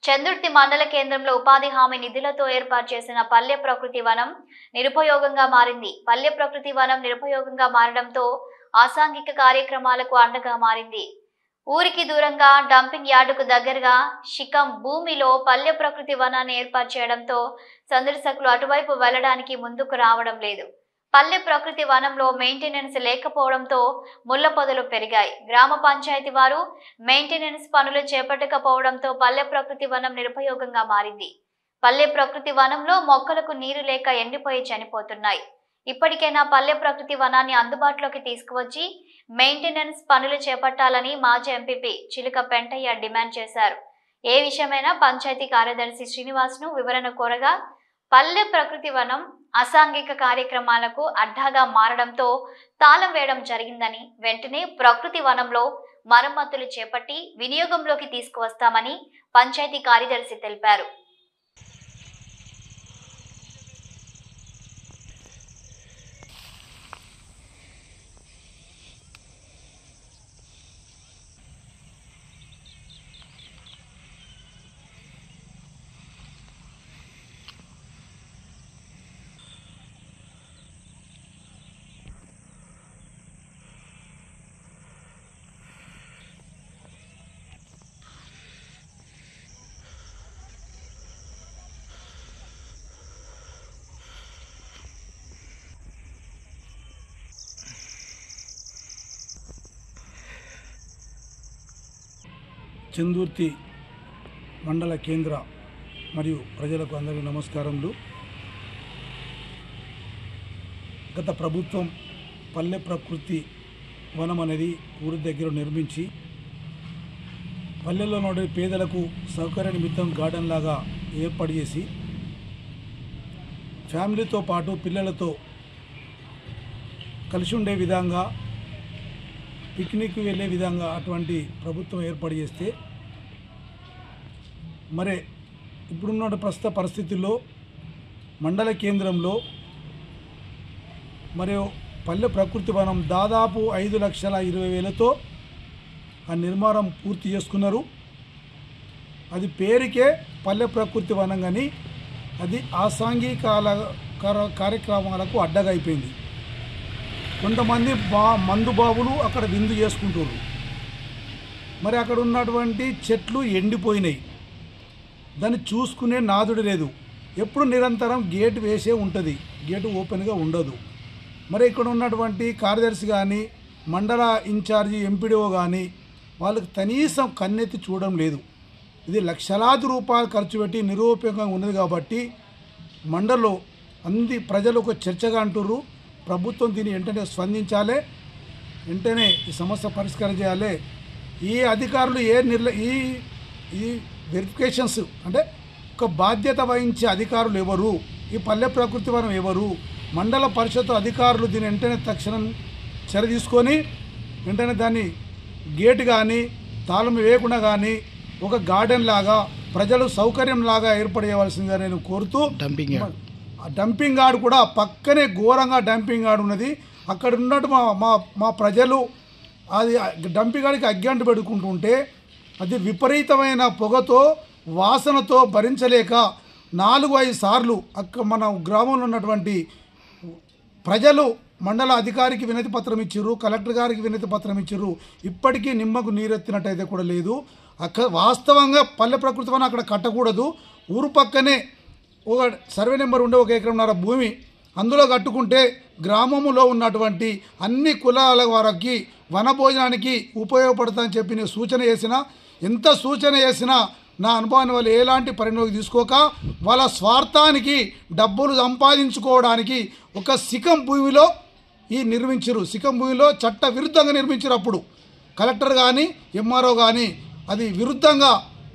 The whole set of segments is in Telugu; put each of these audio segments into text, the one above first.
చందుర్తి మండల కేంద్రంలో ఉపాధి హామీ నిధులతో ఏర్పాటు చేసిన పల్లె ప్రకృతి వనం నిరుపయోగంగా మారింది. పల్లె ప్రకృతి వనం నిరుపయోగంగా మారడంతో అసాంఘిక కార్యక్రమాలకు అండగా మారింది. ఊరికి దూరంగా డంపింగ్ యార్డుకు దగ్గరగా శిఖం భూమిలో పల్లె ప్రకృతి వనాన్ని ఏర్పాటు చేయడంతో సందర్శకులు అటువైపు వెళ్లడానికి ముందుకు రావడం లేదు. పల్లె ప్రకృతి వనంలో మెయింటెనెన్స్ లేకపోవడంతో ముళ్ల పొదలు పెరిగాయి. గ్రామ పంచాయతీ వారు మెయింటెనెన్స్ పనులు చేపట్టకపోవడంతో పల్లె ప్రకృతి వనం నిరుపయోగంగా మారింది. పల్లె ప్రకృతి వనంలో మొక్కలకు నీరు లేక ఎండిపోయి చనిపోతున్నాయి. ఇప్పటికైనా పల్లె ప్రకృతి వనాన్ని అందుబాటులోకి తీసుకువచ్చి మెయింటెనెన్స్ పనులు చేపట్టాలని మాజీ ఎంపీపీ చిలుక పెంటయ్య డిమాండ్ చేశారు. ఏ విషయమైనా పంచాయతీ కార్యదర్శి శ్రీనివాస్ను వివరణ కోరగా పల్లె ప్రకృతి వనం అసాంఘిక కార్యక్రమాలకు అడ్డాగా మారడంతో తాళం వేయడం జరిగిందని, వెంటనే ప్రకృతి వనంలో మరమ్మతులు చేపట్టి వినియోగంలోకి తీసుకువస్తామని పంచాయతీ కార్యదర్శి తెలిపారు. చందుర్తి మండల కేంద్ర మరియు ప్రజలకు అందరికీ నమస్కారములు. గత ప్రభుత్వం పల్లె ప్రకృతి వనం అనేది ఊరి దగ్గర నిర్మించి పల్లెల్లో ఉండే పేదలకు సౌకర్య నిమిత్తం గార్డెన్ లాగా ఏర్పాటు చేసి ఫ్యామిలీతో పాటు పిల్లలతో కలిసి ఉండే విధంగా పిక్నిక్ వెళ్ళే విధంగా అటువంటి ప్రభుత్వం ఏర్పాటు చేస్తే మరి ఇప్పుడున్న ప్రస్తుత పరిస్థితుల్లో మండల కేంద్రంలో మరియు పల్లె ప్రకృతి వనం దాదాపు 5,20,000తో ఆ నిర్మాణం పూర్తి చేసుకున్నారు. అది పేరుకే పల్లె ప్రకృతి వనం కానీ అది అసాంఘిక కార్యక్రమాలకు అడ్డగా అయిపోయింది. కొంతమంది మందు బాబులు అక్కడ విందు చేసుకుంటారు. మరి అక్కడ ఉన్నటువంటి చెట్లు ఎండిపోయినాయి. దాన్ని చూసుకునే నాదుడు లేదు. ఎప్పుడు నిరంతరం గేటు వేసే ఉంటుంది, గేటు ఓపెన్గా ఉండదు. మరి ఇక్కడ ఉన్నటువంటి కార్యదర్శి కానీ మండల ఇన్ఛార్జి ఎంపీడీఓ కానీ వాళ్ళకి కనీసం కన్నెత్తి చూడడం లేదు. ఇది లక్షలాది రూపాయలు ఖర్చు పెట్టి నిరుపయోగంగా ఉన్నది కాబట్టి మండలంలో అన్ని ప్రజలు ఒక చర్చగా అంటుర్రు. ప్రభుత్వం దీన్ని వెంటనే స్పందించాలి, వెంటనే ఈ సమస్య పరిష్కారం చేయాలి. ఈ అధికారులు ఈ వెరిఫికేషన్స్ అంటే ఒక బాధ్యత వహించే అధికారులు ఎవరు, ఈ పల్లె ప్రకృతి వనం ఎవరు, మండల పరిషత్ అధికారులు దీన్ని వెంటనే తక్షణం చర్య తీసుకొని వెంటనే దాన్ని గేట్ కానీ తాళం వేయకుండా కానీ ఒక గార్డెన్ లాగా ప్రజలు సౌకర్యం లాగా ఏర్పాటు చేయవలసిందిగా నేను కోరుతూ, డంపింగ్ యార్డ్ కూడా పక్కనే ఘోరంగా డంపింగ్ యార్డ్ ఉన్నది. అక్కడ ఉన్నట్టు మా ప్రజలు అది డంపింగ్ యార్డ్కి అగ్గంటు పెట్టుకుంటుంటే అది విపరీతమైన పొగతో వాసనతో భరించలేక 4-5 సార్లు మన గ్రామంలో ఉన్నటువంటి ప్రజలు మండల అధికారికి వినతి పత్రం ఇచ్చిర్రు, కలెక్టర్ గారికి వినతి పత్రం ఇచ్చిర్రు. ఇప్పటికీ నిమ్మకు నీరెత్తినట్టయితే కూడా లేదు. వాస్తవంగా పల్లె ప్రకృతి వనం అక్కడ కట్టకూడదు. ఊరు పక్కనే ఒక సర్వే నెంబర్ ఉండే 1 ఎకరంన్నర భూమి అందులో కట్టుకుంటే గ్రామంలో ఉన్నటువంటి అన్ని కులాల వారికి వనభోజనానికి ఉపయోగపడుతుందని చెప్పి నేను సూచన చేసిన. ఎంత సూచన చేసినా నా అనుభవాన్ని వాళ్ళు ఎలాంటి పరిణోగం తీసుకోక వాళ్ళ స్వార్థానికి డబ్బులు సంపాదించుకోవడానికి ఒక శిఖం భూమిలో నిర్మించారు. శిఖం భూమిలో చట్ట విరుద్ధంగా నిర్మించారు. అప్పుడు కలెక్టర్ కానీ ఎంఆర్ఓ కానీ అది విరుద్ధంగా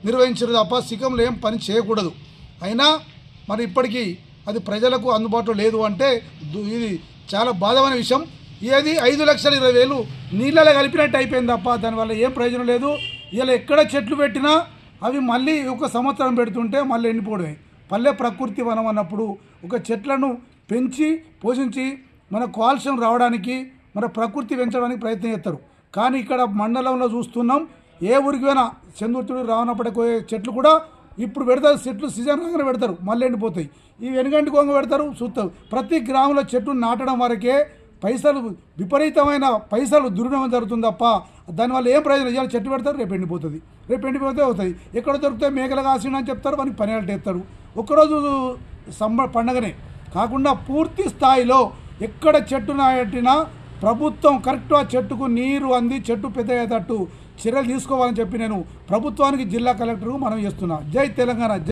నిర్వహించారు తప్ప శిఖంలో ఏం పని చేయకూడదు. అయినా మరి ఇప్పటికీ అది ప్రజలకు అందుబాటులో లేదు అంటే ఇది చాలా బాధమైన విషయం. ఇది 5,20,000 నీళ్ళలో కలిపినట్టు అయిపోయింది తప్ప దానివల్ల ఏం ప్రయోజనం లేదు. ఇలా ఎక్కడ చెట్లు పెట్టినా అవి మళ్ళీ 1 సంవత్సరం పెడుతుంటే మళ్ళీ ఎండిపోవడమే. పల్లె ప్రకృతి వనం అన్నప్పుడు ఒక చెట్లను పెంచి పోషించి మన కాల్షియం రావడానికి మన ప్రకృతి పెంచడానికి ప్రయత్నం చేస్తారు. కానీ ఇక్కడ మండలంలో చూస్తున్నాం, ఏ ఊరికి పోయినా చందుర్తి రావనప్పటికి చెట్లు కూడా ఇప్పుడు పెడతారు చెట్లు సీజన్ రాగానే పెడతారు, మళ్ళీ ఎండిపోతాయి. ఇవి వెనుగంటి కొంగ పెడతారు చూస్తారు. ప్రతి గ్రామంలో చెట్లు నాటడం వరకే పైసలు, విపరీతమైన పైసలు దుర్వినియోగం జరుగుతుంది తప్ప దానివల్ల ఏం ప్రయోజనం. ఇవాళ చెట్టు పెడతారు, రేపు ఎండిపోతుంది, రేపు ఎండిపోతే అవుతాయి. ఎక్కడ దొరికితే మేకలు కాసిన అని చెప్తారు, మనకి పని ఎత్తారు. ఒక్కరోజు పండగనే కాకుండా పూర్తి స్థాయిలో ఎక్కడ చెట్టు నాటినా ప్రభుత్వం కరెక్ట్ ఆ చెట్టుకు నీరు అంది చెట్టు పెద్ద అయ్యేటట్టు చర్యలు తీసుకోవాలని చెప్పి నేను ప్రభుత్వానికి, జిల్లా కలెక్టర్కు మనం చేస్తున్నా. జై తెలంగాణ.